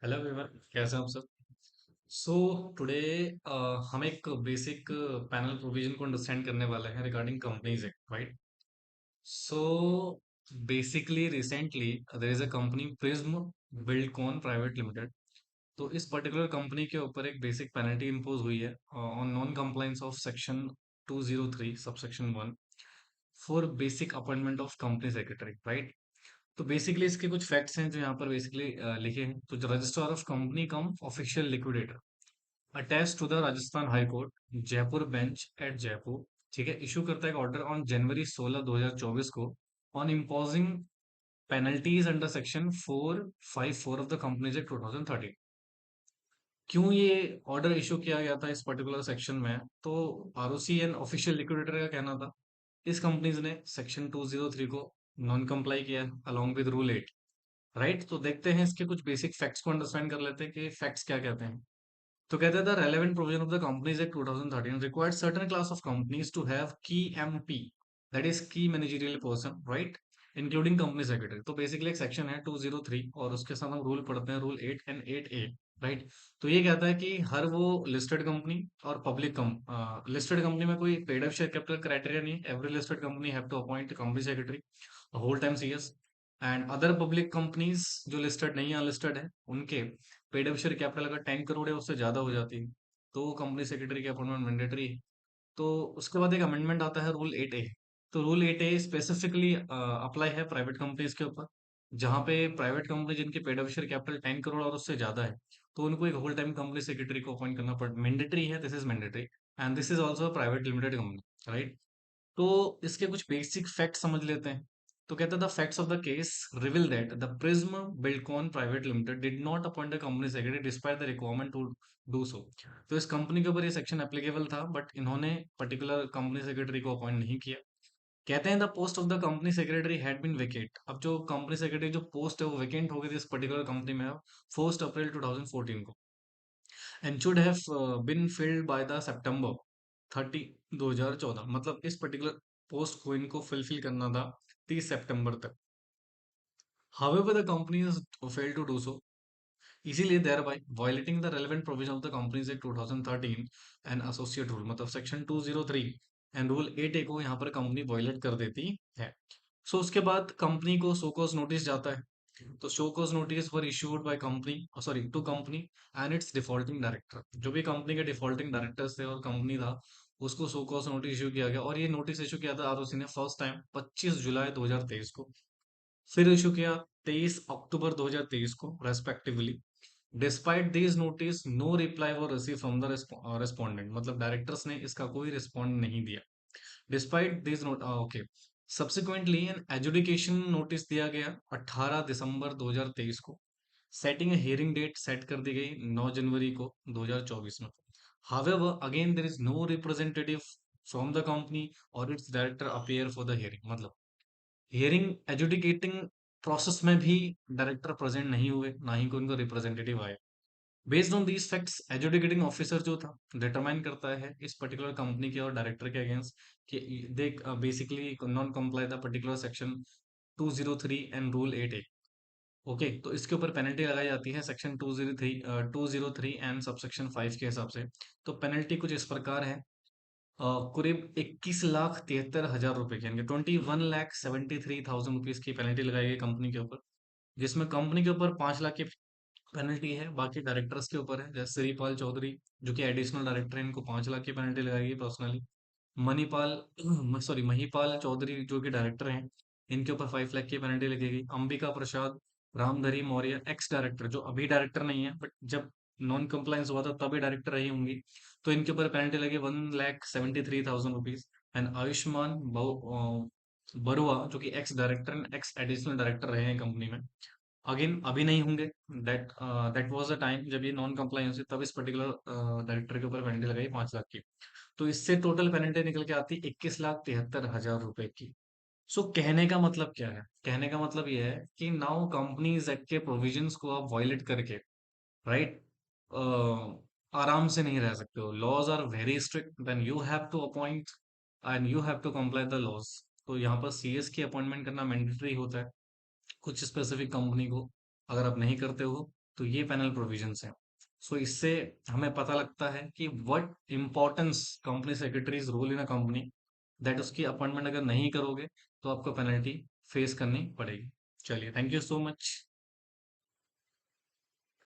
Hello everyone, कैसे हैं आप सब। सो टुडे हम एक बेसिक पैनल प्रोविजन को अंडरस्टैंड करने वाले हैं regarding companies act, right. So basically recently there is a company Prism Buildcon Private Limited. तो इस पर्टिकुलर कंपनी के ऊपर एक बेसिक पेनल्टी इम्पोज हुई है on non compliance of section 203 subsection 1 for basic appointment of company secretary, right. तो basically इसके कुछ फैक्ट्स हैं जो यहाँ पर बेसिकली लिखे हैं। तो जो registrar of company cum official liquidator attach to the Rajasthan high court Jaipur bench at Jaipur, ठीक है, इशू करता है एक ऑर्डर ऑन जनवरी 16 2024 को on imposing penalties under section 454 of the companies act 2013। क्यों ये ऑर्डर इशू किया गया था इस पर्टिकुलर सेक्शन में? तो आरओसी एंड ऑफिशियल लिक्विडेटर का कहना था इस कंपनीज ने सेक्शन 203 को नॉन कंप्लाई किया अलोंग विद रूल 8, राइट। तो देखते हैं इसके कुछ बेसिक फैक्ट्स को अंडरस्टैंड कर लेते हैं कि फैक्ट्स क्या कहते हैं। तो कहते हैं the relevant provision of the companies act 2013 required certain class of companies to have K MP, that is key managerial person, right, including company secretary. तो बेसिकली एक सेक्शन है 203 और उसके साथ हम रूल पढ़ते हैं रूल 8 एंड 8A, राइट। तो ये कहता है कि हर वो लिस्टेड कंपनी और पब्लिक लिस्टेड कंपनी में कोई paid up share capital criteria नहीं है। Every listed company have to appoint company secretary whole time CS and other public companies जो लिस्टेड नहीं है अनलिस्टेड है उनके पेड अप शेयर कैपिटल अगर 10 करोड़ है उससे ज्यादा हो जाती है तो कंपनी सेक्रेटरी की अपॉइंटमेंट मैंडेटरी है। तो उसके बाद एक अमेंडमेंट आता है रूल 8A। तो रूल 8A स्पेसिफिकली अप्लाई है प्राइवेट कंपनीज के ऊपर, जहाँ पे प्राइवेट कंपनी जिनके paid up share capital 10 crore और उससे ज्यादा है तो उनको एक होल टाइम कंपनी सेक्रेटरी को अपॉइंट करना पड़ मैंडेटरी है। This is mandatory and this is also private limited company, right. तो इसके कुछ बेसिक फैक्ट समझ लेते हैं। तो कहता है the facts of the case reveal that the Prism Buildcon Private Limited did not appoint the company secretary despite the requirement to do so. तो इस कंपनी के ऊपर ये सेक्शन एप्लीकेबल था बट इन्होंने पर्टिकुलर कंपनी सेक्रेटरी को appoint नहीं किया। कहते हैं the post of the company secretary had been vacate. अब जो कंपनी सेक्रेटरी जो पोस्ट है वो वेकेंट हो गई थी इस पर्टिकुलर कंपनी में 1 अप्रैल 2014 को and should have been filled by the September 30 2014। मतलब इस पर्टिकुलर पोस्ट को इनको फुलफिल करना था 30 सितंबर तक। However the company has failed to do so, इसीलिए thereby violating the relevant provision of the Companies Act 2013 and associate rule, मतलब section 203 and rule 8A को यहाँ पर कंपनी वायलेट कर देती है। सो उसके बाद कंपनी को शो कॉज नोटिस जाता है। तो show cause notice were issued by company, sorry to company and its defaulting director. जो भी कंपनी के डिफॉल्टिंग डायरेक्टर्स थे और कंपनी था उसको शो कॉज नोटिस इशू किया गया और ये नोटिस इशू किया था आरओसी ने फर्स्ट टाइम 25 जुलाई 2023 को, फिर इशू किया 23 अक्टूबर 2023 को respectively. Despite this notice no reply were received from the respondent, मतलब डायरेक्टर्स ने इसका कोई रिस्पॉन्ड नहीं दिया। Despite this note, okay. Subsequently an adjudication notice दिया गया 18 दिसंबर 2023 को। सेटिंग हियरिंग डेट सेट कर दी गई 9 जनवरी को 2024 में। However again there is no representative from the company और its director appear for the hearing. मतलब हियरिंग एजुडिकेटिंग प्रोसेस में भी डायरेक्टर प्रेजेंट नहीं हुए, ना ही कोई उनको रिप्रेजेंटेटिव आए। Based on these facts adjudicating officer जो था डिटरमाइन करता है इस पर्टिकुलर कंपनी के और डायरेक्टर के अगेंस्ट कि they basically non comply the particular section 203 and rule 8A। Okay, तो इसके ऊपर पेनल्टी लगाई जाती है सेक्शन 203 एंड सबसेक्शन 5 के हिसाब से। तो पेनल्टी कुछ इस प्रकार है, करीब 21,73,000 रुपए की, यानी 21,73,000 रुपीज की पेनल्टी लगाई गई कंपनी के ऊपर, जिसमें कंपनी के ऊपर 5 लाख की पेनल्टी है, बाकी डायरेक्टर्स के ऊपर है। जैसे श्रीपाल चौधरी जो कि एडिशनल डायरेक्टर है, इनको 5 लाख की पेनल्टी लगाई गई पर्सनली। मणिपाल सॉरी महिपाल चौधरी जो कि डायरेक्टर हैं, इनके ऊपर 5 लाख की पेनल्टी लगेगी। अंबिका प्रसाद रामधरी मौर्य एक्स डायरेक्टर जो अभी डायरेक्टर नहीं है बट जब नॉन कंप्लायंस हुआ था तभी डायरेक्टर रही होंगी, तो इनके ऊपर पेनल्टी लगी 1,73,000 रुपीज। एंड आयुष्मान बरुआ जो कि ex director x additional director रहे हैं कंपनी में, अगेन अभी नहीं होंगे। दैट वाज द टाइम जब ये नॉन कंप्लायंस हुई, तब इस पर्टिकुलर डायरेक्टर के ऊपर पेनल्टी लगाई 5 लाख की। तो इससे टोटल पेनल्टी निकल के आती 21,73,000 रुपए की। सो कहने का मतलब क्या है? कहने का मतलब ये है कि नाउ कंपनीज एक्ट के प्रोविजंस को आप वायलेट करके, राइट, आराम से नहीं रह सकते हो। Laws are very strict, then you have to appoint and you have to comply the laws. तो यहाँ पर सीएस की अपॉइंटमेंट करना मैंडेटरी होता है कुछ स्पेसिफिक कंपनी को। अगर आप नहीं करते हो तो ये पैनल प्रोविजंस हैं। सो इससे हमें पता लगता है कि what importance company secretary's role in a company, that उसकी अपॉइंटमेंट अगर नहीं करोगे तो आपको पेनल्टी फेस करनी पड़ेगी। चलिए, थैंक यू सो मच।